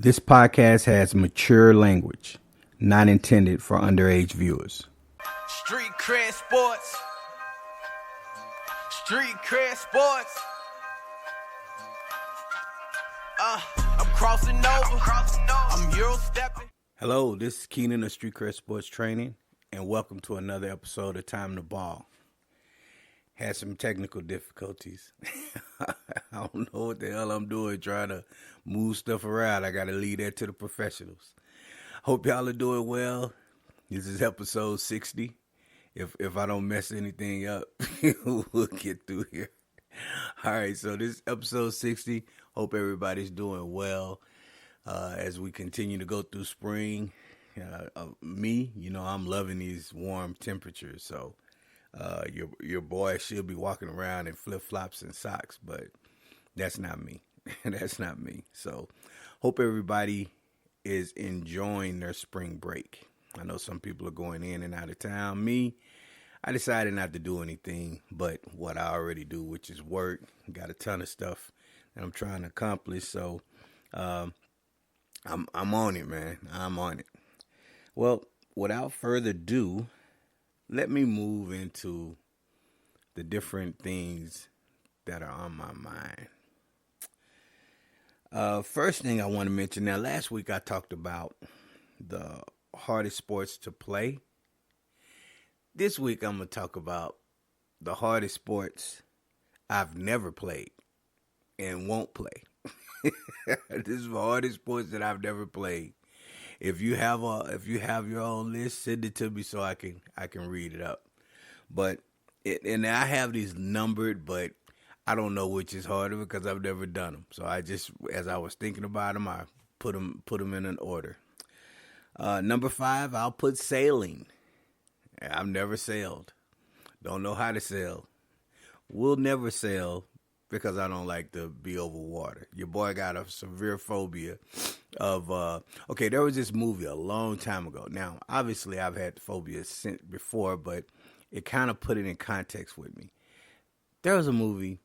This podcast has mature language, not intended for underage viewers. Street cred sports. Street cred sports. I'm crossing over. I'm Euro stepping. Hello, this is Keenan of Street Cred Sports Training, and welcome to another episode of Time to Ball. Had some technical difficulties. I don't know what the hell I'm doing trying to move stuff around. I got to leave that to the professionals. Hope y'all are doing well. This is episode 60. If I don't mess anything up, we'll get through here. All right, so this is episode 60. Hope everybody's doing well as we continue to go through spring. Me, I'm loving these warm temperatures, so your boy should be walking around in flip-flops and socks, but that's not me. That's not me. So hope everybody is enjoying their spring break. I know some people are going in and out of town. Me, I decided not to do anything but what I already do, which is work. Got a ton of stuff that I'm trying to accomplish, so I'm on it, man. I'm on it. Well, without further ado, let me move into the different things that are on my mind. First thing I want to mention, now last week I talked about the hardest sports to play. This week I'm going to talk about the hardest sports I've never played and won't play. This is the hardest sports that I've never played. If you have your own list, send it to me so I can read it up. And I have these numbered, but I don't know which is harder because I've never done them. So I just, as I was thinking about them, I put them in an order. Number 5, I'll put sailing. I've never sailed. Don't know how to sail. Will never sail because I don't like to be over water. Your boy got a severe phobia of, there was this movie a long time ago. Now, obviously, I've had phobia since before, but it kind of put it in context with me. There was a movie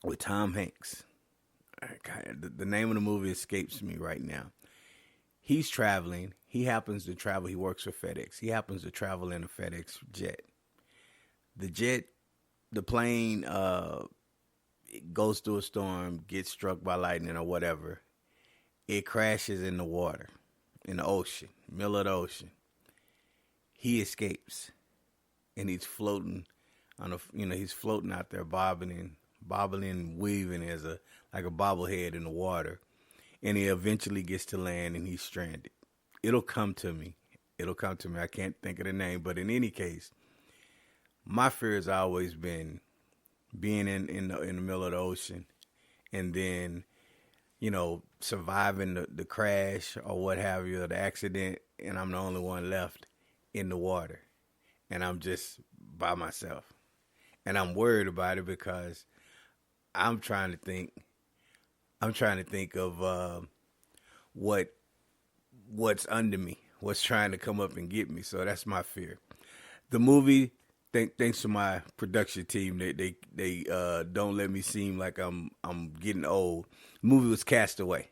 with Tom Hanks. The name of the movie escapes me right now. He's traveling. He happens to travel. He works for FedEx. He happens to travel in a FedEx jet. The plane goes through a storm, gets struck by lightning or whatever. It crashes in the water, in the ocean, middle of the ocean. He escapes, and he's floating he's floating out there, bobbing, weaving like a bobblehead in the water. And he eventually gets to land, and he's stranded. It'll come to me. I can't think of the name, but in any case, my fear has always been being in the middle of the ocean, and then surviving the crash or what have you, or the accident, and I'm the only one left in the water, and I'm just by myself, and I'm worried about it because I'm trying to think of what's under me, what's trying to come up and get me. So that's my fear. The movie, thanks to my production team, they don't let me seem like I'm getting old. The movie was Castaway,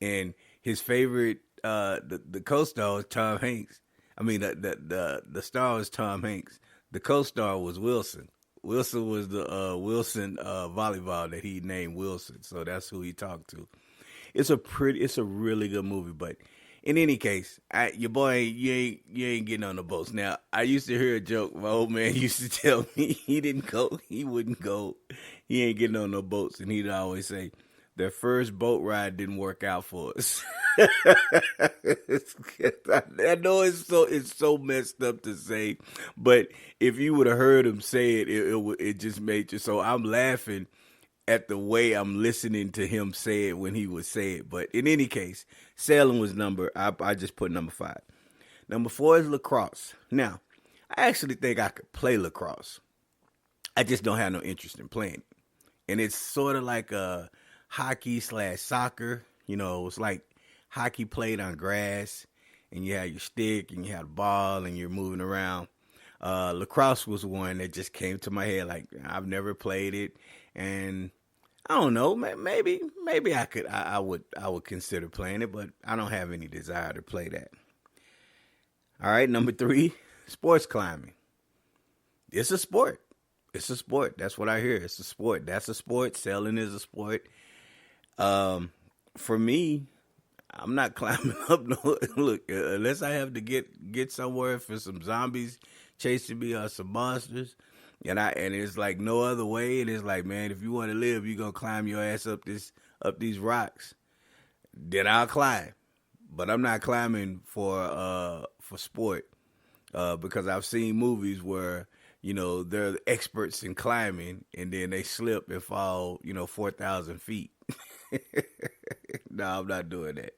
and his favorite the co-star was Tom Hanks. I mean the star was Tom Hanks. The co-star was Wilson. Wilson was the Wilson volleyball that he named Wilson, so that's who he talked to. It's a really good movie, but in any case, your boy, you ain't getting on the boats. Now, I used to hear a joke. My old man used to tell me he wouldn't go. He ain't getting on no boats, and he'd always say, their first boat ride didn't work out for us. I know it's so messed up to say, but if you would have heard him say it, it just made you. So I'm laughing at the way I'm listening to him say it when he would say it. But in any case, sailing was I just put number 5. Number 4 is lacrosse. Now, I actually think I could play lacrosse. I just don't have no interest in playing it. And it's sort of like a hockey/soccer. It's like hockey played on grass, and you have your stick, and you have the ball, and you're moving around. Lacrosse was one that just came to my head. Like, I've never played it, and I don't know. Maybe I would consider playing it, but I don't have any desire to play that. All right, number 3, sports climbing. It's a sport. It's a sport. That's what I hear. It's a sport. That's a sport. Sailing is a sport. For me, I'm not climbing up no look unless I have to get somewhere for some zombies chasing me or some monsters, and it's like no other way. And it's like, man, if you want to live, you're gonna climb your ass up these rocks. Then I'll climb, but I'm not climbing for sport because I've seen movies where they're experts in climbing and then they slip and fall 4,000 feet. No, I'm not doing that.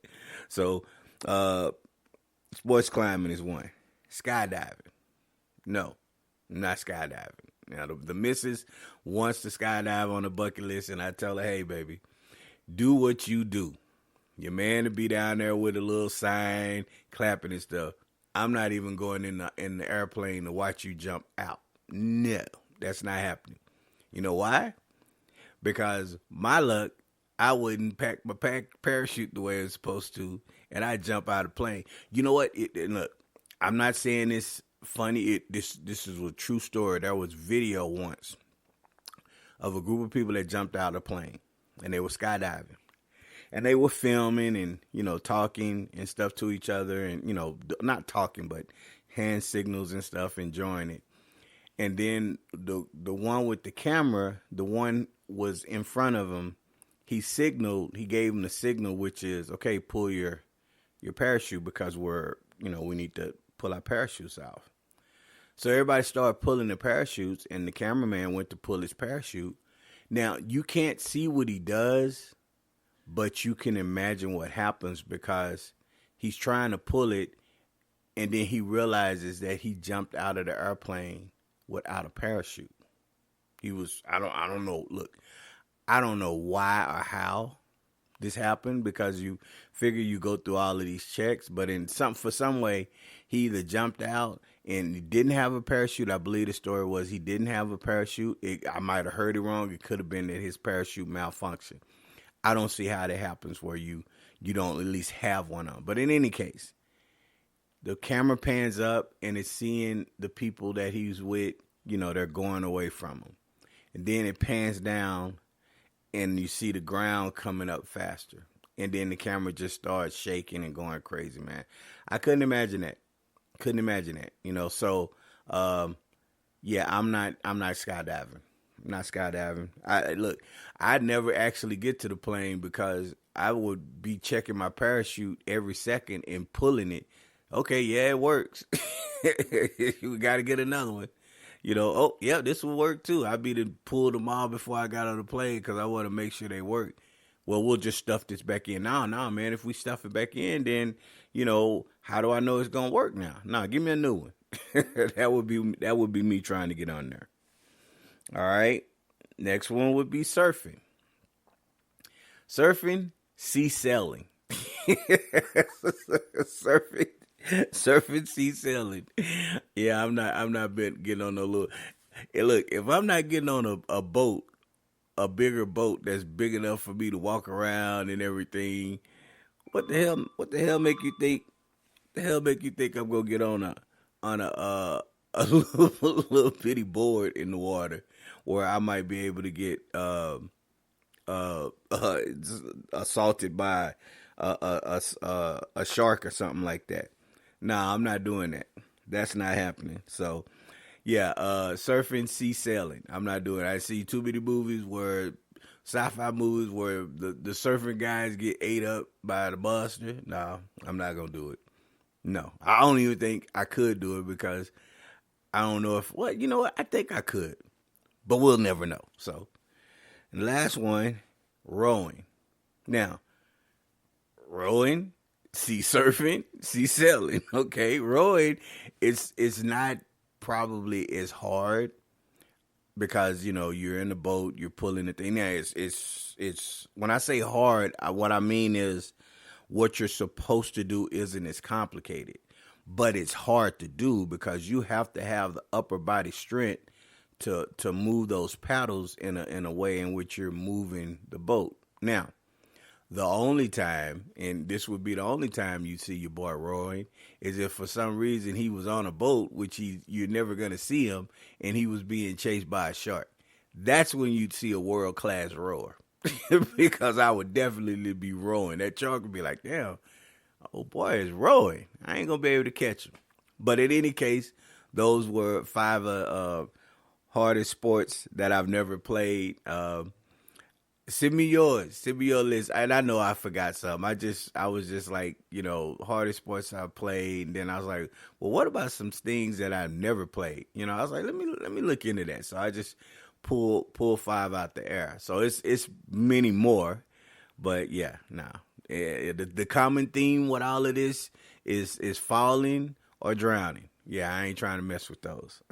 So, sports climbing is one. Skydiving. No, I'm not skydiving. Now, the missus wants to skydive on the bucket list, and I tell her, hey, baby, do what you do. Your man to be down there with a little sign, clapping and stuff. I'm not even going in the airplane to watch you jump out. No, that's not happening. You know why? Because my luck, I wouldn't pack my parachute the way it's supposed to, and I jump out of the plane. You know what? Look, I'm not saying this funny. This is a true story. There was video once of a group of people that jumped out of a plane, and they were skydiving, and they were filming and talking and stuff to each other, and not talking but hand signals and stuff, enjoying it. And then the one with the camera, the one was in front of him. He gave him the signal, which is, okay, pull your parachute because we need to pull our parachutes off. So everybody started pulling the parachutes, and the cameraman went to pull his parachute. Now, you can't see what he does, but you can imagine what happens because he's trying to pull it, and then he realizes that he jumped out of the airplane without a parachute. I don't know. Look, I don't know why or how this happened because you figure you go through all of these checks, but for some way, he either jumped out and he didn't have a parachute. I believe the story was he didn't have a parachute. I might have heard it wrong. It could have been that his parachute malfunctioned. I don't see how that happens where you don't at least have one on. But in any case, the camera pans up and it's seeing the people that he's with, they're going away from him. And then it pans down and you see the ground coming up faster. And then the camera just starts shaking and going crazy, man. I couldn't imagine that. So, yeah, I'm not skydiving. I'm not skydiving. I'd never actually get to the plane because I would be checking my parachute every second and pulling it. Okay, yeah, it works. We got to get another one. Oh, yeah, this will work too. I'd be to pull them all before I got on the plane because I want to make sure they work. Well, we'll just stuff this back in. No, man, if we stuff it back in, then, how do I know it's going to work now? No, give me a new one. That would be me trying to get on there. All right. Next one would be surfing. Surfing, sea sailing. Surfing, sea sailing. Yeah, I'm not getting on no little. Hey, look, if I'm not getting on a boat, a bigger boat that's big enough for me to walk around and everything, what the hell make you think? The hell make you think I'm gonna get on a little bitty board in the water where I might be able to get assaulted by a shark or something like that? Nah, I'm not doing that. That's not happening. So, yeah, surfing, sea sailing. I'm not doing it. I see too many sci-fi movies where the surfing guys get ate up by the monster. No, I'm not going to do it. No, I don't even think I could do it because I don't know I think I could, but we'll never know. So, and the last one, rowing. Now, rowing, sea surfing, sea sailing. Okay, rowing, it's not probably as hard because you're in the boat, you're pulling the thing. Now, it's when I say hard, what I mean is what you're supposed to do isn't as complicated, but it's hard to do because you have to have the upper body strength to move those paddles in a way in which you're moving the boat. Now, the only time, and this would be the only time you see your boy rowing, is if for some reason he was on a boat, which you're never going to see him, and he was being chased by a shark. That's when you'd see a world-class rower. Because I would definitely be rowing. That shark would be like, damn, oh boy is rowing. I ain't going to be able to catch him. But in any case, those were 5 hardest sports that I've never played. Send me yours. Send me your list. And I know I forgot some. I was just like, hardest sports I've played. And then I was like, well, what about some things that I've never played? I was like, let me look into that. So I just pull 5 out the air. So it's many more. But yeah, the common theme with all of this is falling or drowning. Yeah, I ain't trying to mess with those.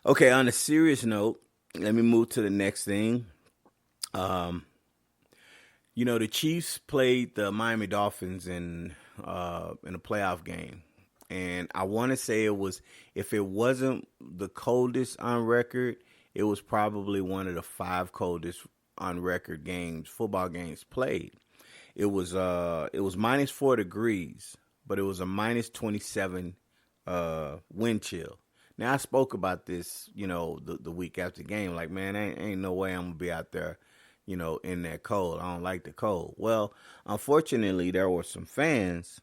Okay, on a serious note, let me move to the next thing. The Chiefs played the Miami Dolphins in a playoff game. And I want to say if it wasn't the coldest on record, it was probably one of the 5 coldest on record football games played. It was -4 degrees, but it was a -27 wind chill. Now, I spoke about this, the week after the game. Like, man, ain't no way I'm going to be out there, in that cold. I don't like the cold. Well, unfortunately, there were some fans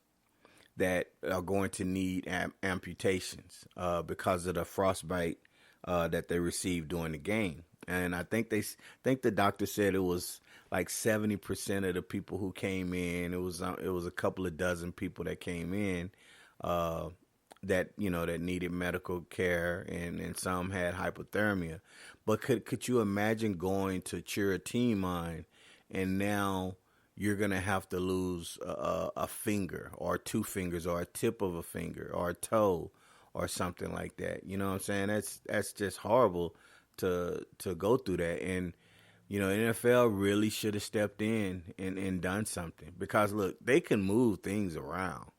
that are going to need amputations because of the frostbite that they received during the game. And I think the doctor said it was like 70% of the people who came in. It was a couple of dozen people that came in that needed medical care, and some had hypothermia. But could you imagine going to cheer a team on, and now you're going to have to lose a finger or 2 fingers or a tip of a finger or a toe or something like that? You know what I'm saying? That's just horrible to go through that. And, NFL really should have stepped in and done something, because, look, they can move things around.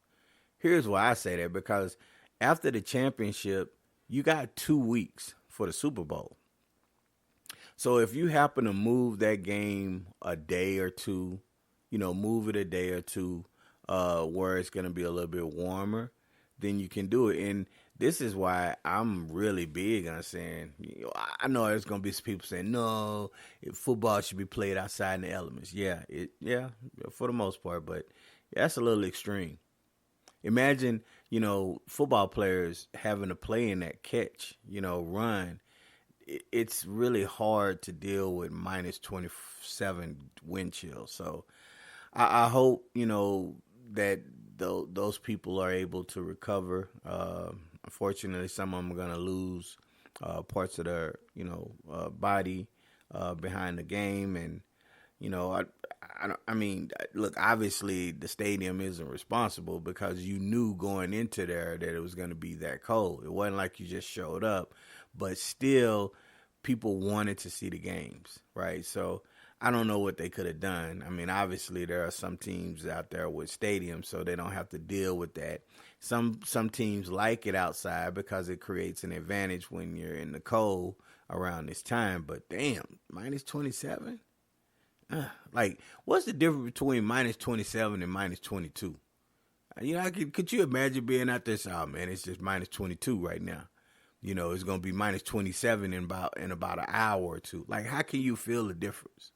Here's why I say that, because after the championship, you got 2 weeks for the Super Bowl. So if you happen to move that game a day or two, move it a day or two where it's going to be a little bit warmer, then you can do it. And this is why I'm really big on saying, I know there's going to be some people saying, no, football should be played outside in the elements. Yeah, for the most part, but that's a little extreme. Imagine, football players having to play in that catch, run. It's really hard to deal with -27 wind chill. So I hope, that those people are able to recover. Unfortunately, some of them are going to lose parts of their, body behind the game. And, I mean, look, obviously the stadium isn't responsible, because you knew going into there that it was going to be that cold. It wasn't like you just showed up, but still people wanted to see the games, right? So I don't know what they could have done. I mean, obviously there are some teams out there with stadiums, so they don't have to deal with that. Some teams like it outside because it creates an advantage when you're in the cold around this time. But damn, -27? Like, what's the difference between -27 and -22? Could you imagine being out there saying, oh man, it's just -22 right now. It's going to be -27 in about an hour or two. Like, how can you feel the difference?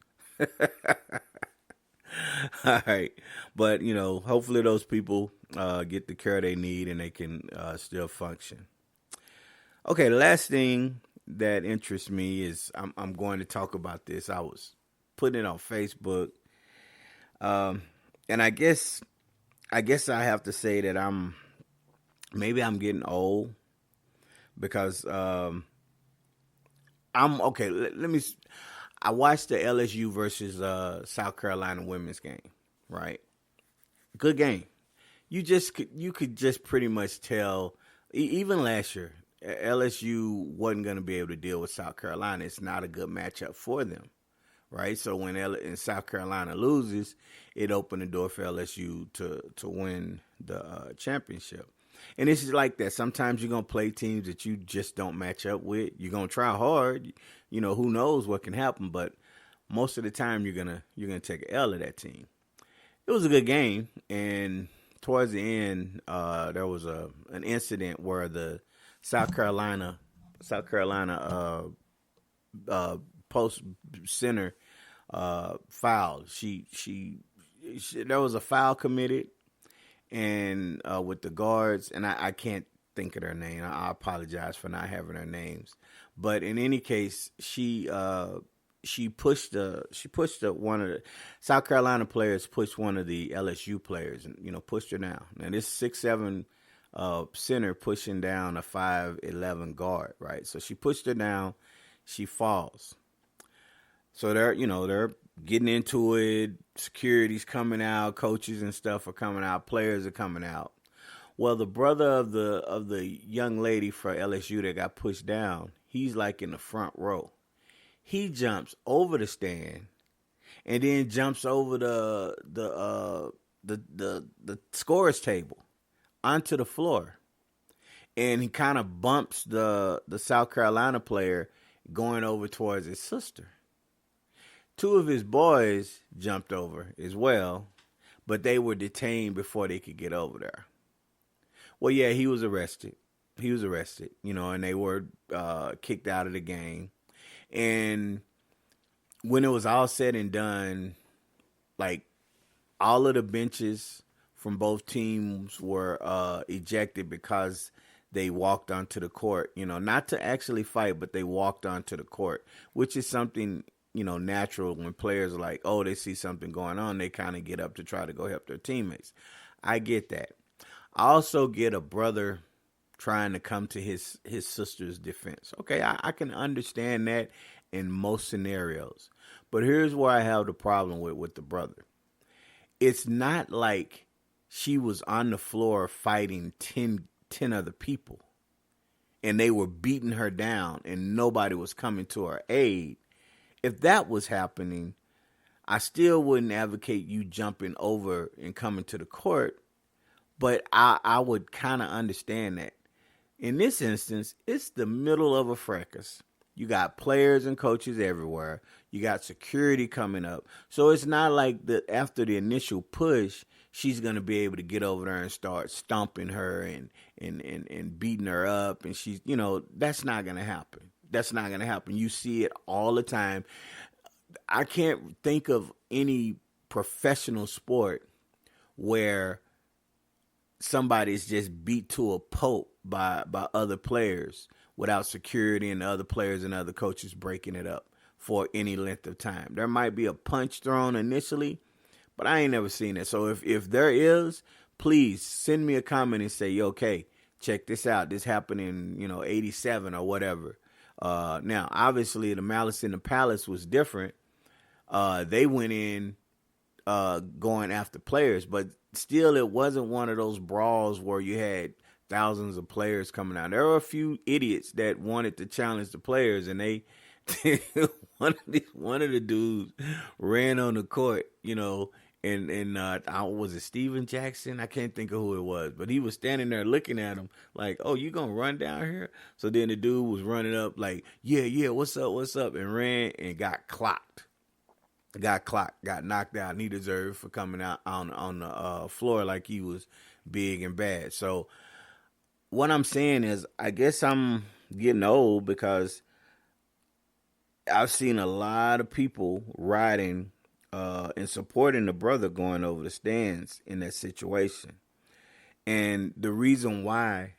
All right. But, hopefully those people get the care they need and they can still function. Okay, the last thing that interests me is I'm going to talk about this. I was putting it on Facebook. And I guess I have to say that I'm getting old, because I'm okay. I watched the LSU versus South Carolina women's game, right? Good game. You could just pretty much tell, even last year, LSU wasn't going to be able to deal with South Carolina. It's not a good matchup for them, right? So when South Carolina loses, it opened the door for LSU to win the championship. And it's just like that. Sometimes you're gonna play teams that you just don't match up with. You're gonna try hard. Who knows what can happen, but most of the time you're gonna take an L of that team. It was a good game, and towards the end, there was an incident where the South Carolina post center fouled. There was a foul committed, and with the guards, and I can't think of their name. I apologize for not having their names, but in any case, she pushed one of the South Carolina players, pushed one of the LSU players, and pushed her down. Now this 6'7" center pushing down a 5'11" guard, right? So she pushed her down, she falls. So they're getting into it. Security's coming out, coaches and stuff are coming out, players are coming out. Well, the brother of the young lady for LSU that got pushed down, he's like in the front row. He jumps over the stand, and then jumps over the scorer's table onto the floor, and he kind of bumps the South Carolina player going over towards his sister. Two of his boys jumped over as well, but they were detained before they could get over there. Well, yeah, he was arrested. And they were kicked out of the game. And when it was all said and done, like all of the benches from both teams were ejected because they walked onto the court, not to actually fight, but they walked onto the court, which is something, natural when players are like, oh, they see something going on, they kind of get up to try to go help their teammates. I get that. I also get a brother trying to come to his sister's defense. Okay, I can understand that in most scenarios. But here's where I have the problem with the brother. It's not like she was on the floor fighting 10 other people, and they were beating her down, and nobody was coming to her aid. If that was happening, I still wouldn't advocate you jumping over and coming to the court, but I would kind of understand that. In this instance, it's the middle of a fracas. You got players and coaches everywhere. You got security coming up. So it's not like after the initial push, she's going to be able to get over there and start stomping her and beating her up. And she's, that's not going to happen. That's not going to happen. You see it all the time. I can't think of any professional sport where somebody's just beat to a pulp by other players without security and the other players and other coaches breaking it up for any length of time. There might be a punch thrown initially, but I ain't never seen it. So if there is, please send me a comment and say, okay, check this out. This happened in, 87 or whatever. Now, obviously, the Malice in the Palace was different. They went in going after players, but still it wasn't one of those brawls where you had thousands of players coming out. There were a few idiots that wanted to challenge the players, and they one of the dudes ran on the court, and was it Steven Jackson? I can't think of who it was, but he was standing there looking at him like, "Oh, you gonna run down here?" So then the dude was running up like, "Yeah, what's up?" and ran and got clocked. Got knocked out, and he deserved for coming out on the floor like he was big and bad. So what I'm saying is, I guess I'm getting old because I've seen a lot of people riding and supporting the brother going over the stands in that situation. And the reason why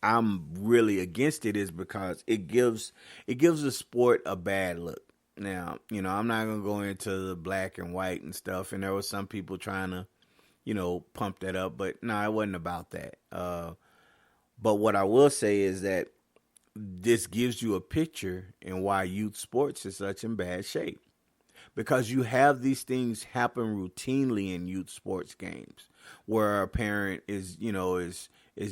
I'm really against it is because it gives the sport a bad look. Now, I'm not going to go into the black and white and stuff, and there were some people trying to, pump that up, but no, it wasn't about that. But what I will say is that this gives you a picture in why youth sports is such in bad shape. Because you have these things happen routinely in youth sports games where a parent is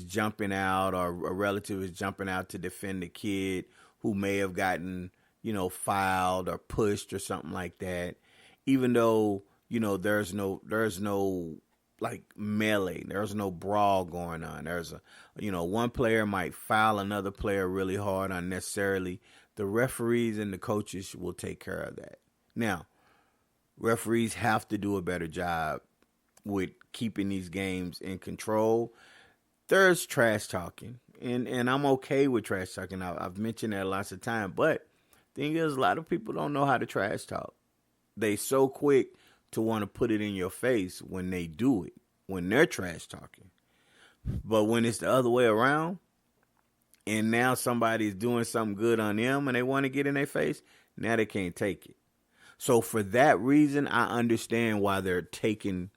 jumping out, or a relative is jumping out to defend a kid who may have gotten, fouled or pushed or something like that. Even though, there's no like melee. There's no brawl going on. There's one player might foul another player really hard unnecessarily. The referees and the coaches will take care of that. Now, referees have to do a better job with keeping these games in control. There's trash talking, and I'm okay with trash talking. I've mentioned that lots of times, but thing is, a lot of people don't know how to trash talk. They so quick to want to put it in your face when they do it, when they're trash talking. But when it's the other way around, and now somebody's doing something good on them and they want to get in their face, now they can't take it. So for that reason, I understand why they're taking,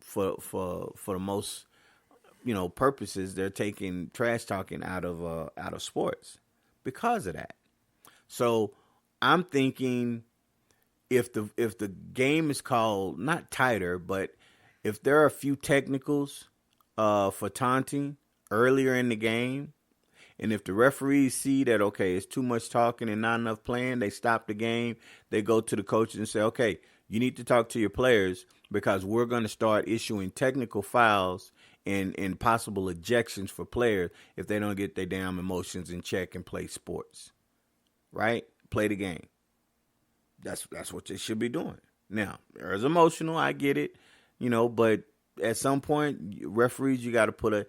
for the most, purposes, they're taking trash talking out of sports because of that. So I'm thinking if the game is called not tighter, but if there are a few technicals for taunting earlier in the game, and if the referees see that, okay, it's too much talking and not enough playing, they stop the game. They go to the coaches and say, okay, you need to talk to your players because we're going to start issuing technical fouls and possible ejections for players if they don't get their damn emotions in check and play sports. Right? Play the game. That's what they should be doing. Now, there's emotional, I get it, but at some point, referees, you got to put an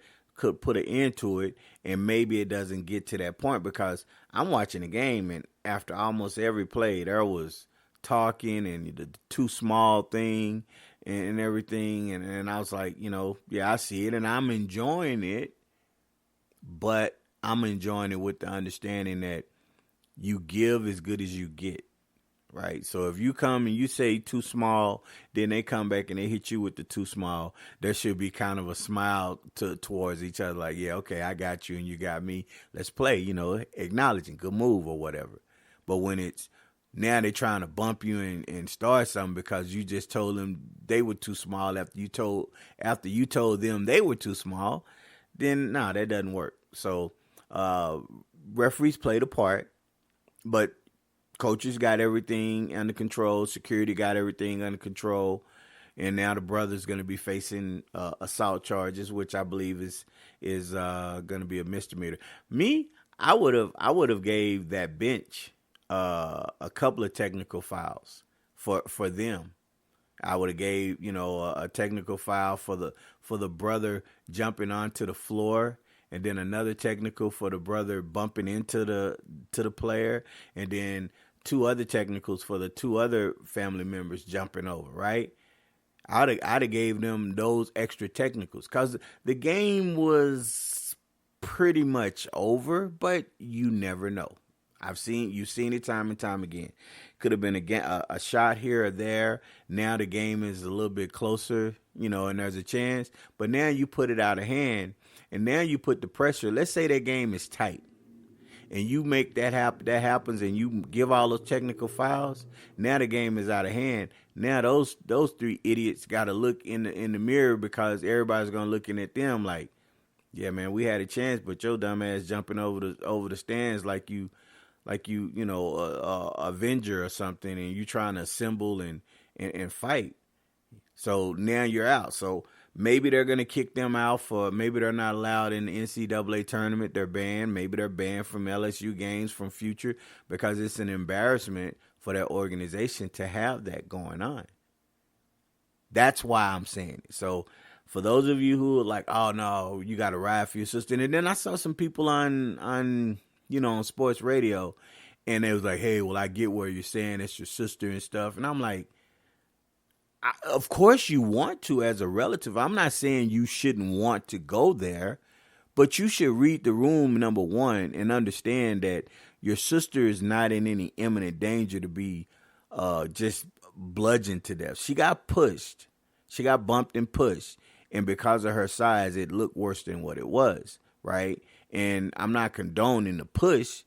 end to it, and maybe it doesn't get to that point because I'm watching the game, and after almost every play, there was talking and the too small thing and everything, and I was like, yeah, I see it, and I'm enjoying it, but I'm enjoying it with the understanding that you give as good as you get. Right. So if you come and you say too small, then they come back and they hit you with the too small. There should be kind of a smile towards each other. Like, yeah, okay, I got you and you got me. Let's play, acknowledging good move or whatever. But when it's now they're trying to bump you and start something because you just told them they were too small after you told them they were too small, then no, that doesn't work. So referees played a part, but coaches got everything under control. Security got everything under control. And now the brother's going to be facing assault charges, which I believe is going to be a misdemeanor. Me, I would have gave that bench a couple of technical fouls for them. I would have gave a technical foul for the brother jumping onto the floor, and then another technical for the brother bumping into the player, and then 2 other technicals for the 2 other family members jumping over, right? I'd have gave them those extra technicals because the game was pretty much over, but you never know. You've seen it time and time again. Could have been a shot here or there. Now the game is a little bit closer, and there's a chance. But now you put it out of hand, and now you put the pressure. Let's say that game is tight, and you make that happens, and you give all those technical fouls. Now the game is out of hand. Now those 3 idiots got to look in the mirror because everybody's gonna looking at them like, yeah, man, we had a chance, but your dumb ass jumping over the stands like you Avenger or something, and you trying to assemble and fight. So now you're out. So maybe they're going to kick them out maybe they're not allowed in the NCAA tournament. They're banned. Maybe they're banned from LSU games from future because it's an embarrassment for that organization to have that going on. That's why I'm saying it. So for those of you who are like, oh, no, you got to ride for your sister. And then I saw some people on sports radio, and they was like, hey, well, I get where you're saying it's your sister and stuff. And I'm like, of course you want to as a relative. I'm not saying you shouldn't want to go there, but you should read the room, number one, and understand that your sister is not in any imminent danger to be just bludgeoned to death. She got pushed. She got bumped and pushed. And because of her size, it looked worse than what it was, right? And I'm not condoning the push.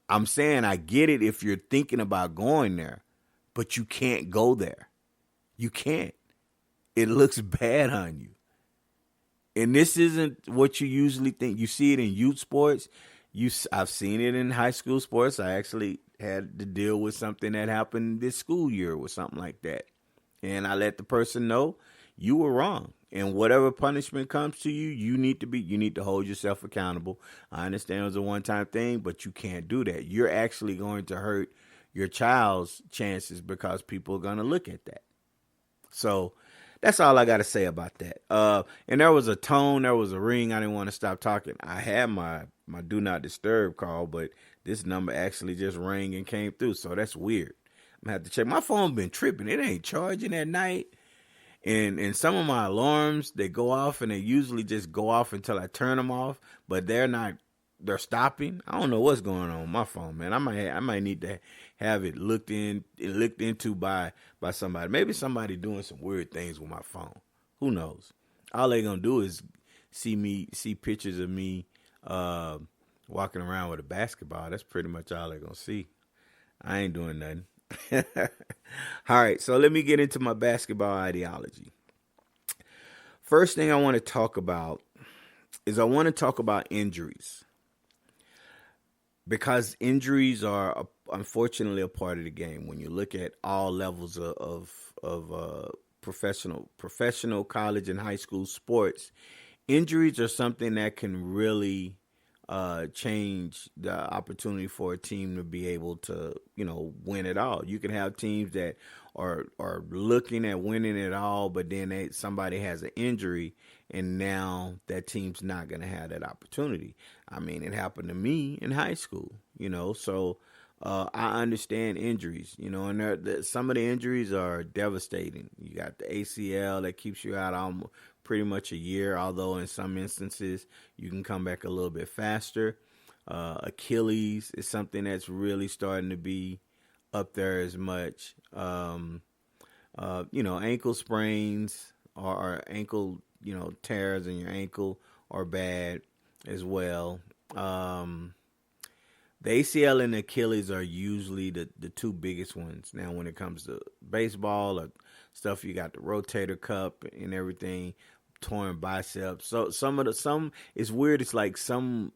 I'm saying I get it if you're thinking about going there, but you can't go there. You can't. It looks bad on you. And this isn't what you usually think. You see it in youth sports. I've seen it in high school sports. I actually had to deal with something that happened this school year or something like that. And I let the person know you were wrong. And whatever punishment comes to you, you need to hold yourself accountable. I understand it was a one-time thing, but you can't do that. You're actually going to hurt your child's chances because people are going to look at that. So that's all I got to say about that. And there was a tone, there was a ring. I didn't want to stop talking. I had my do not disturb call, but this number actually just rang and came through. So that's weird. I'm going to have to check. My phone been tripping. It ain't charging at night. And some of my alarms, they go off, and they usually just go off until I turn them off, but they're stopping. I don't know what's going on with my phone, man. I might need to have it looked into by somebody. Maybe somebody doing some weird things with my phone. Who knows? All they gonna do is see pictures of me walking around with a basketball. That's pretty much all they're gonna see. I ain't doing nothing. All right, so let me get into my basketball ideology. First thing I want to talk about is injuries, because injuries are unfortunately a part of the game. When you look at all levels of professional, college, and high school sports, injuries are something that can really change the opportunity for a team to be able to, win it all. You can have teams that are looking at winning it all, but then somebody has an injury, and now that team's not going to have that opportunity. I mean, it happened to me in high school, so I understand injuries, and some of the injuries are devastating. You got the ACL that keeps you out pretty much a year, although in some instances you can come back a little bit faster. Achilles is something that's really starting to be up there as much. Ankle sprains or ankle, tears in your ankle are bad as well. The ACL and Achilles are usually the two biggest ones. Now, when it comes to baseball or stuff, you got the rotator cuff and everything, torn biceps. So some it's weird. It's like some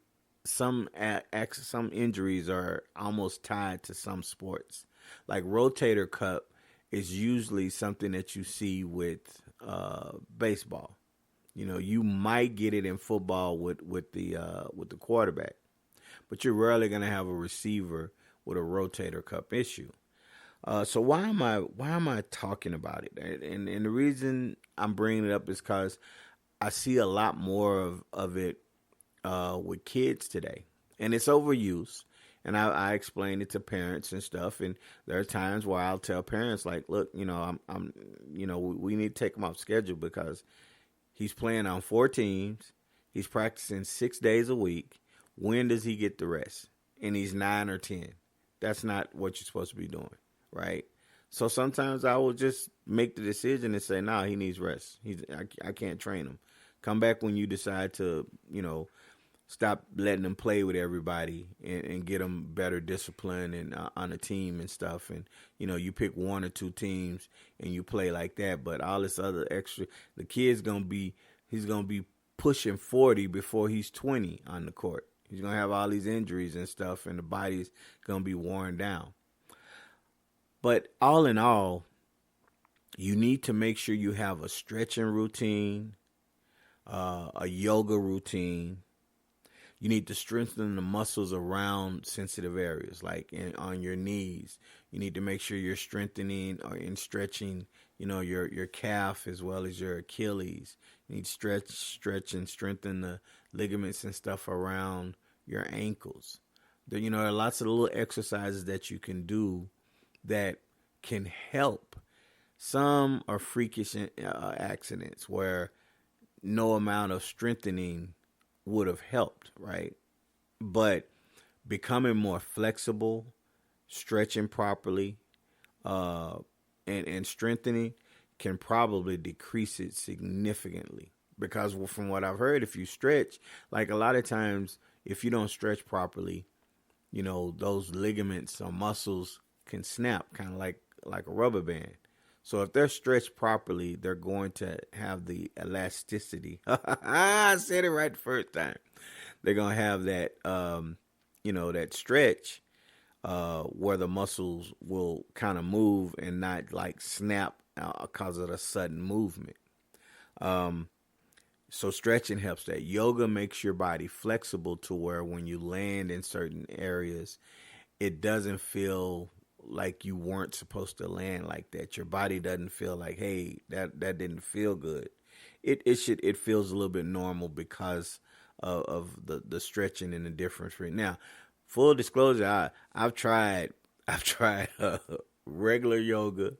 injuries are almost tied to some sports. Like rotator cuff is usually something that you see with baseball. You might get it in football with the quarterback, but you're rarely going to have a receiver with a rotator cuff issue. So why am I talking about it? And the reason I'm bringing it up is because I see a lot more of it with kids today, and it's overuse. And I explain it to parents and stuff. And there are times where I'll tell parents, like, look, we need to take him off schedule because he's playing on 4 teams. He's practicing 6 days a week. When does he get the rest? And he's 9 or 10. That's not what you're supposed to be doing, right? So sometimes I will just make the decision and say, nah, he needs rest. I can't train him. Come back when you decide to, stop letting them play with everybody and get them better discipline and on a team and stuff. And, you pick 1 or 2 teams and you play like that. But all this other extra, the kid's he's going to be pushing 40 before he's 20 on the court. He's going to have all these injuries and stuff, and the body's going to be worn down. But all in all, you need to make sure you have a stretching routine, a yoga routine. You need to strengthen the muscles around sensitive areas, like on your knees. You need to make sure you're strengthening and stretching, your calf as well as your Achilles. You need to stretch and strengthen the ligaments and stuff around your ankles. There are lots of little exercises that you can do that can help. Some are freakish accidents where no amount of strengthening would have helped, right? But becoming more flexible, stretching properly, and strengthening can probably decrease it significantly. Because from what I've heard, if you stretch, like a lot of times, if you don't stretch properly, those ligaments or muscles can snap, kind of like a rubber band. So if they're stretched properly, they're going to have the elasticity. I said it right the first time. They're going to have that, that stretch where the muscles will kind of move and not like snap because of the sudden movement. So stretching helps that. Yoga makes your body flexible to where when you land in certain areas, it doesn't feel like you weren't supposed to land like that. Your body doesn't feel like, hey, that didn't feel good. It feels a little bit normal because of the stretching and the difference. Now, full disclosure, I've tried regular yoga.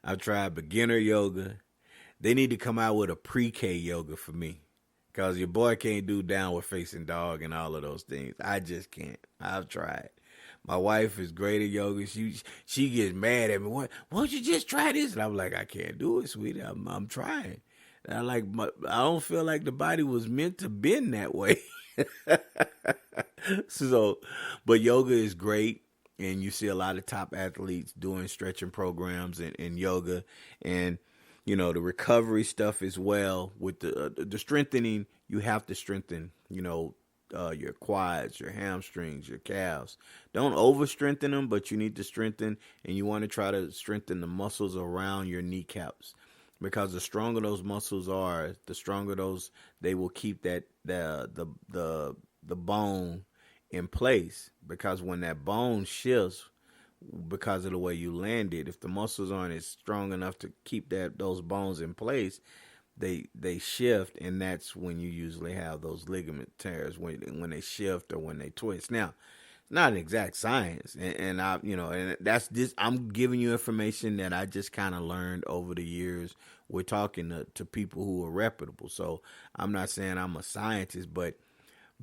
I've tried beginner yoga. They need to come out with a pre-K yoga for me. Because your boy can't do downward facing dog and all of those things. I just can't. I've tried. My wife is great at yoga. She gets mad at me. Why don't you just try this? And I'm like, I can't do it, sweetie. I'm trying. And I don't feel like the body was meant to bend that way. So, but yoga is great. And you see a lot of top athletes doing stretching programs and yoga. And you know, the recovery stuff as well with the strengthening. You have to strengthen, your quads, your hamstrings, your calves. Don't over strengthen them, but you need to strengthen, and you want to try to strengthen the muscles around your kneecaps, because the stronger those muscles are, the stronger they will keep the bone in place, because when that bone shifts, because of the way you landed, if the muscles aren't as strong enough to keep those bones in place, they shift, and that's when you usually have those ligament tears when they shift or when they twist. Now, it's not an exact science, and that's this. I'm giving you information that I just kind of learned over the years. We're talking to people who are reputable, so I'm not saying I'm a scientist, but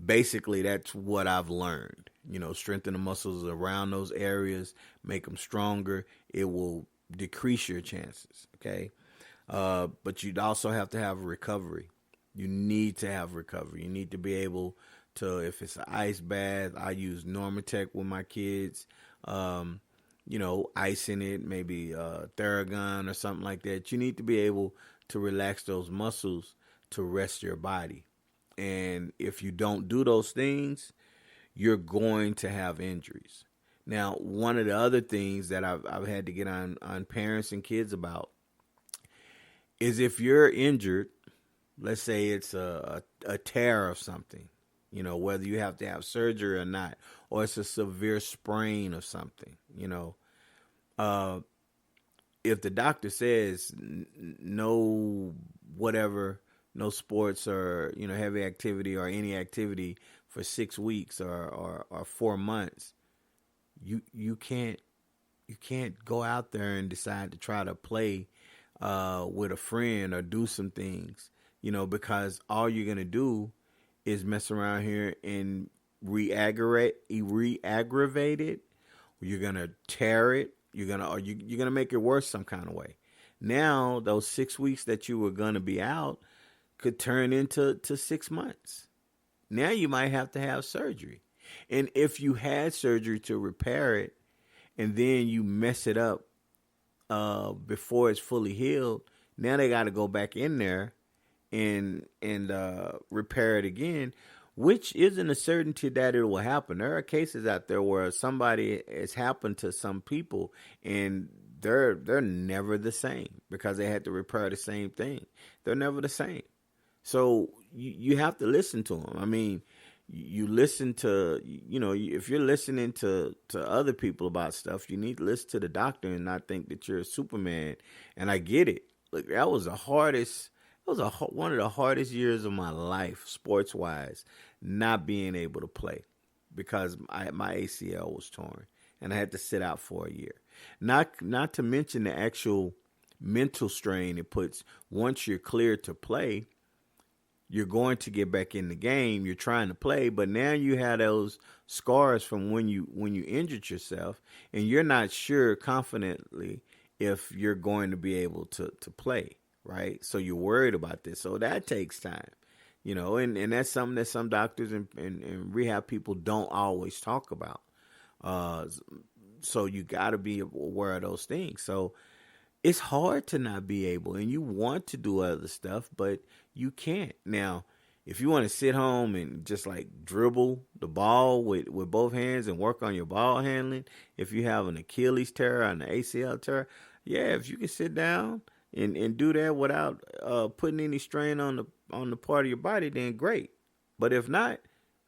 basically that's what I've learned. Strengthen the muscles around those areas, make them stronger. It will decrease your chances, okay? But you'd also have to have a recovery. You need to have recovery. You need to be able to, if it's an ice bath, I use Normatec with my kids, icing it, maybe Theragun or something like that. You need to be able to relax those muscles to rest your body. And if you don't do those things, you're going to have injuries. Now, one of the other things that I've had to get on parents and kids about is if you're injured, let's say it's a tear of something, whether you have to have surgery or not, or it's a severe sprain of something, if the doctor says no sports or, heavy activity or any activity for 6 weeks or 4 months, you can't go out there and decide to try to play with a friend or do some things, because all you're going to do is mess around here and re-aggravate it. You're going to tear it. You're going to make it worse some kind of way. Now, those 6 weeks that you were going to be out could turn into 6 months. Now you might have to have surgery. And if you had surgery to repair it and then you mess it up before it's fully healed, now they got to go back in there and repair it again, which isn't a certainty that it will happen. There are cases out there where somebody has happened to some people and they're never the same because they had to repair the same thing. They're never the same. So you have to listen to them. I mean, you listen to, if you're listening to other people about stuff, you need to listen to the doctor and not think that you're a Superman. And I get it. Look, that was one of the hardest years of my life, sports wise, not being able to play because my ACL was torn and I had to sit out for a year. Not to mention the actual mental strain it puts once you're cleared to play. You're going to get back in the game. You're trying to play, but now you have those scars from when you injured yourself, and you're not sure confidently if you're going to be able to play, right? So you're worried about this. So that takes time, and that's something that some doctors and rehab people don't always talk about. So you got to be aware of those things. So it's hard to not be able, and you want to do other stuff, but you can't. Now, if you want to sit home and just like dribble the ball with both hands and work on your ball handling, if you have an Achilles tear or an ACL tear, yeah, if you can sit down and do that without putting any strain on the part of your body, then great. But if not,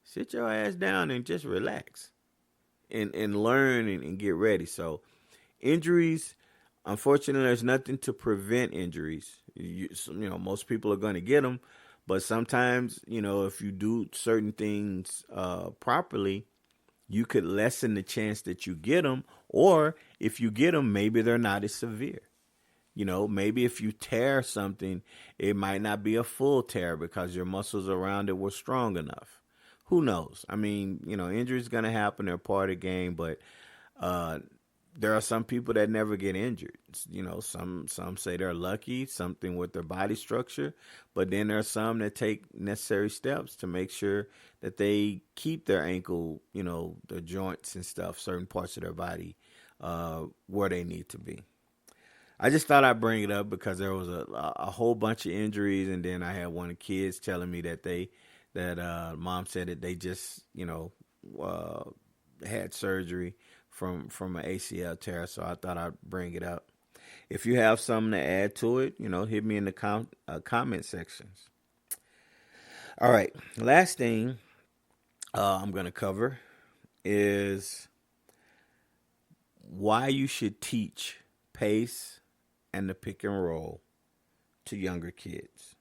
sit your ass down and just relax and learn and get ready. So injuries, unfortunately, there's nothing to prevent injuries. Most people are going to get them, but sometimes, if you do certain things properly, you could lessen the chance that you get them. Or if you get them, maybe they're not as severe. Maybe if you tear something, it might not be a full tear because your muscles around it were strong enough. Who knows? I mean, injuries going to happen. They're part of the game, but there are some people that never get injured. Some say they're lucky, something with their body structure, but then there are some that take necessary steps to make sure that they keep their ankle, their joints and stuff, certain parts of their body, where they need to be. I just thought I'd bring it up because there was a whole bunch of injuries, and then I had one of the kids telling me that mom said that they just had surgery from an ACL tear, so I thought I'd bring it up. If you have something to add to it, hit me in the comment sections. All right, last thing I'm going to cover is why you should teach pace and the pick and roll to younger kids.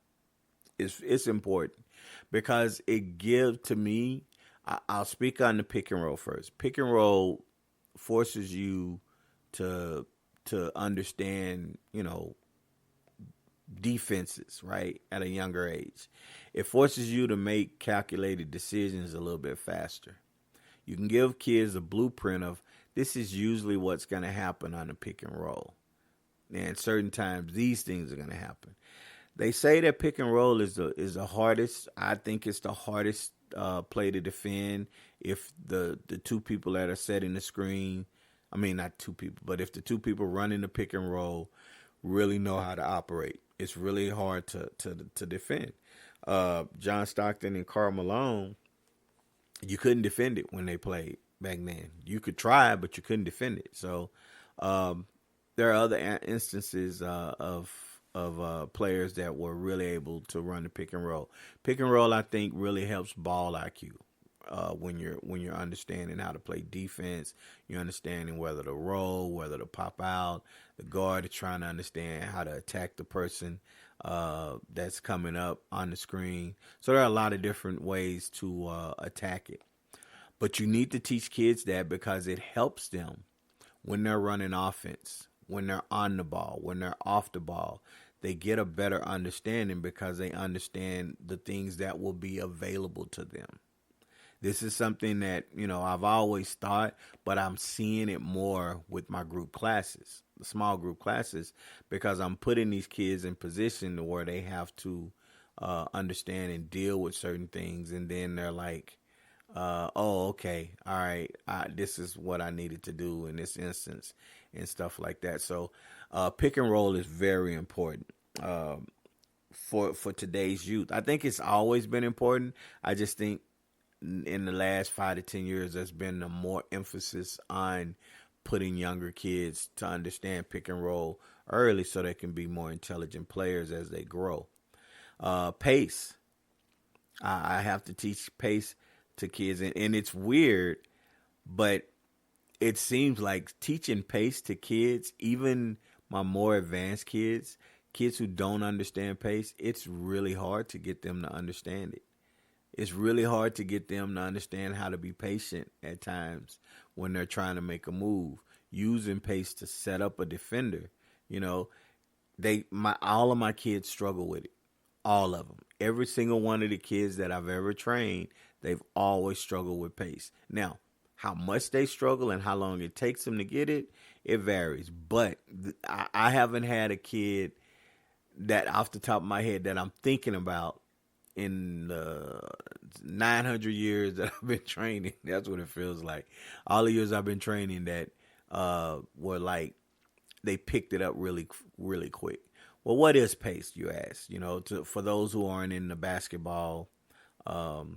It's important because it gives to me, I'll speak on the pick and roll first. Pick and roll forces you to understand, defenses, right, at a younger age. It forces you to make calculated decisions a little bit faster. You can give kids a blueprint of this is usually what's going to happen on a pick and roll. And certain times these things are going to happen. They say that pick and roll is the hardest. I think it's the hardest play to defend if the two people that are setting the screen, I mean not two people, but if the two people running the pick and roll really know how to operate, it's really hard to defend. John Stockton and Karl Malone, you couldn't defend it when they played back then. You could try, but you couldn't defend it. So there are other instances of players that were really able to run the pick and roll. Pick and roll, I think, really helps ball IQ. When you're understanding how to play defense, you're understanding whether to roll, whether to pop out. The guard is trying to understand how to attack the person that's coming up on the screen. So there are a lot of different ways to attack it. But you need to teach kids that because it helps them when they're running offense, when they're on the ball, when they're off the ball. They get a better understanding because they understand the things that will be available to them. This is something that, I've always thought, but I'm seeing it more with my group classes, the small group classes, because I'm putting these kids in position where they have to understand and deal with certain things. And then they're like, oh, okay, all right, this is what I needed to do in this instance and stuff like that. So pick and roll is very important for today's youth. I think it's always been important. I just think in the last 5 to 10 years, there's been a more emphasis on putting younger kids to understand pick and roll early so they can be more intelligent players as they grow. Pace. I have to teach pace to kids, and it's weird, but it seems like teaching pace to kids, even my more advanced kids who don't understand pace, it's really hard to get them to understand it. It's really hard to get them to understand how to be patient at times when they're trying to make a move, using pace to set up a defender. All of my kids struggle with it. All of them. Every single one of the kids that I've ever trained, they've always struggled with pace. Now, how much they struggle and how long it takes them to get it, it varies. But I haven't had a kid that off the top of my head that I'm thinking about in the 900 years that I've been training. That's what it feels like. All the years I've been training that were like they picked it up really, really quick. Well, what is pace, you ask? For those who aren't in the basketball, world,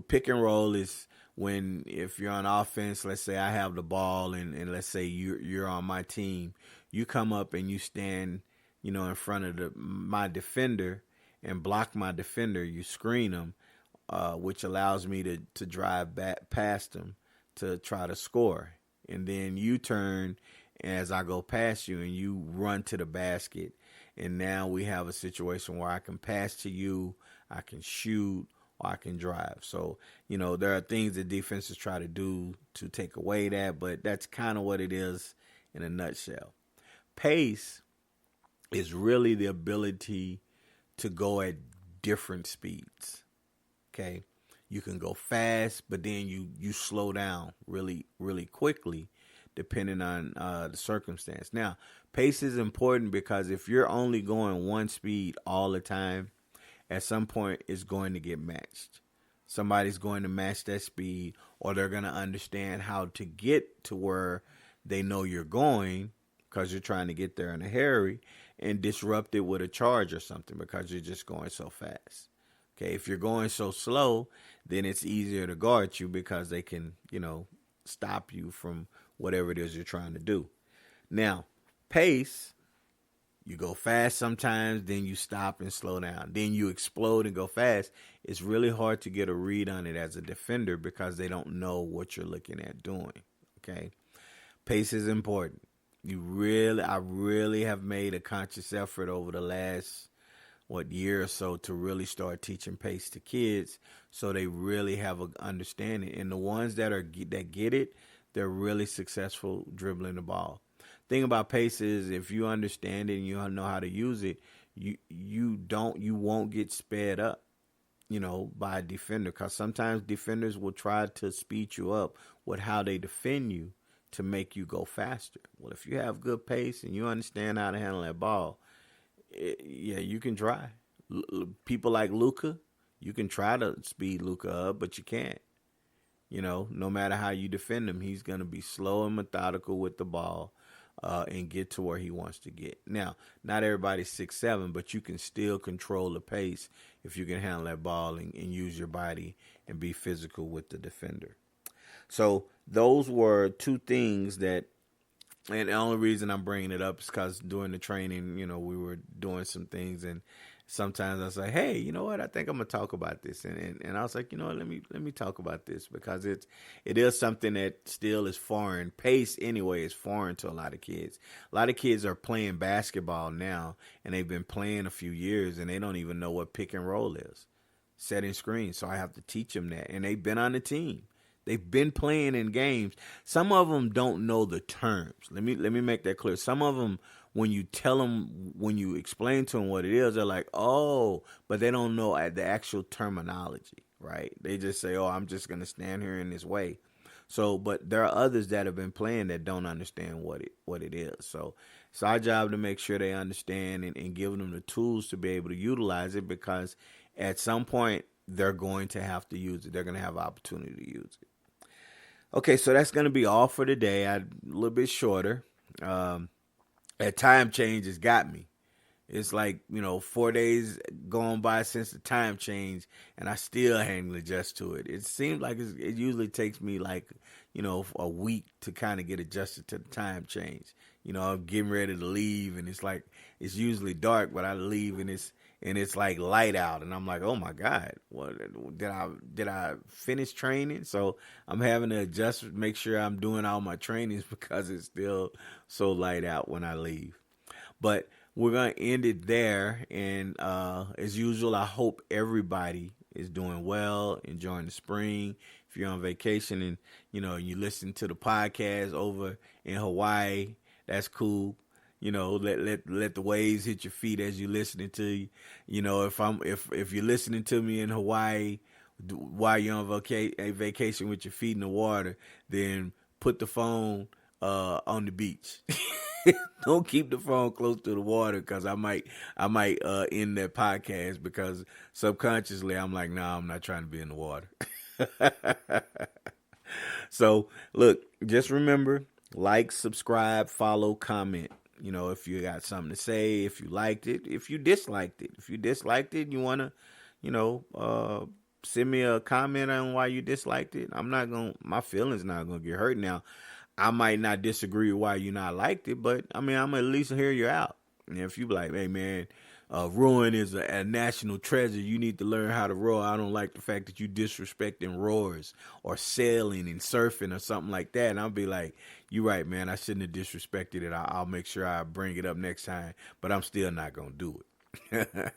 pick and roll is when if you're on offense, let's say I have the ball and let's say you're on my team, you come up and you stand, in front of my defender and block my defender. You screen him, which allows me to drive back past him to try to score. And then you turn as I go past you and you run to the basket. And now we have a situation where I can pass to you, I can shoot, or I can drive. So, there are things that defenses try to do to take away that, but that's kind of what it is in a nutshell. Pace is really the ability to go at different speeds. Okay? You can go fast, but then you slow down really, really quickly depending on the circumstance. Now, pace is important because if you're only going one speed all the time, at some point it's going to get matched. Somebody's going to match that speed, or they're going to understand how to get to where they know you're going because you're trying to get there in a hurry, and disrupt it with a charge or something because you're just going so fast. Okay, if you're going so slow, then it's easier to guard you because they can, stop you from whatever it is you're trying to do. Now, pace, you go fast sometimes, then you stop and slow down. Then you explode and go fast. It's really hard to get a read on it as a defender because they don't know what you're looking at doing. Okay? Pace is important. I really have made a conscious effort over the last year or so to really start teaching pace to kids so they really have an understanding. And the ones that get it, they're really successful dribbling the ball. Thing about pace is if you understand it and you know how to use it, you won't get sped up, by a defender, because sometimes defenders will try to speed you up with how they defend you to make you go faster. Well, if you have good pace and you understand how to handle that ball, you can try. People like Luka, you can try to speed Luka up, but you can't. No matter how you defend him, he's going to be slow and methodical with the ball and get to where he wants to get. Now, not everybody's 6'7", but you can still control the pace if you can handle that ball and use your body and be physical with the defender. So those were two things that, and the only reason I'm bringing it up is because during the training, we were doing some things, and sometimes I was like, hey, you know what? I think I'm gonna talk about this, and I was like, let me talk about this because it is something that still is foreign. Pace anyway is foreign to a lot of kids. A lot of kids are playing basketball now, and they've been playing a few years, and they don't even know what pick and roll is, setting screens. So I have to teach them that, and they've been on the team. They've been playing in games. Some of them don't know the terms. Let me make that clear. Some of them, when you explain to them what it is, they're like, oh, but they don't know the actual terminology, right? They just say, oh, I'm just going to stand here in this way. So, but there are others that have been playing that don't understand what it is. So it's our job to make sure they understand and give them the tools to be able to utilize it, because at some point they're going to have to use it. They're going to have opportunity to use it. Okay, so that's going to be all for today. A little bit shorter. That time change has got me. It's like, 4 days gone by since the time change, and I still hadn't adjusted to it. It seems like it usually takes me a week to kind of get adjusted to the time change. I'm getting ready to leave, and it's like, it's usually dark, but I leave and it's like light out, and I'm like, oh my God, what did I finish training? So I'm having to adjust, make sure I'm doing all my trainings because it's still so light out when I leave. But we're going to end it there. And as usual, I hope everybody is doing well, enjoying the spring. If you're on vacation and, you listen to the podcast over in Hawaii, that's cool. Let the waves hit your feet as you're listening to you. If you're listening to me in Hawaii while you're on vacation with your feet in the water, then put the phone on the beach. Don't keep the phone close to the water, because I might end that podcast, because subconsciously I'm like, nah, I'm not trying to be in the water. So look, just remember, like, subscribe, follow, comment. If you got something to say, if you liked it, if you disliked it. If you disliked it, you want to, send me a comment on why you disliked it. My feelings not going to get hurt. Now, I might not disagree with why you not liked it, but I mean, I'm at least hear you out. And if you be like, hey man, rowing is a national treasure, you need to learn how to row. I don't like the fact that you disrespecting rowers or sailing and surfing or something like that. And I'll be like, you're right, man. I shouldn't have disrespected it. I'll make sure I bring it up next time, but I'm still not going to do it.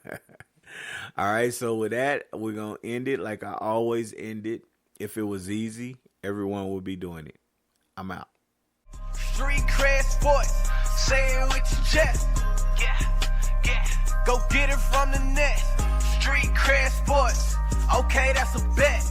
All right. So with that, we're going to end it like I always end it. If it was easy, everyone would be doing it. I'm out. Street cred sports, say it with your chest. Yeah. Go get it from the net. Street cred sports, okay, that's a bet.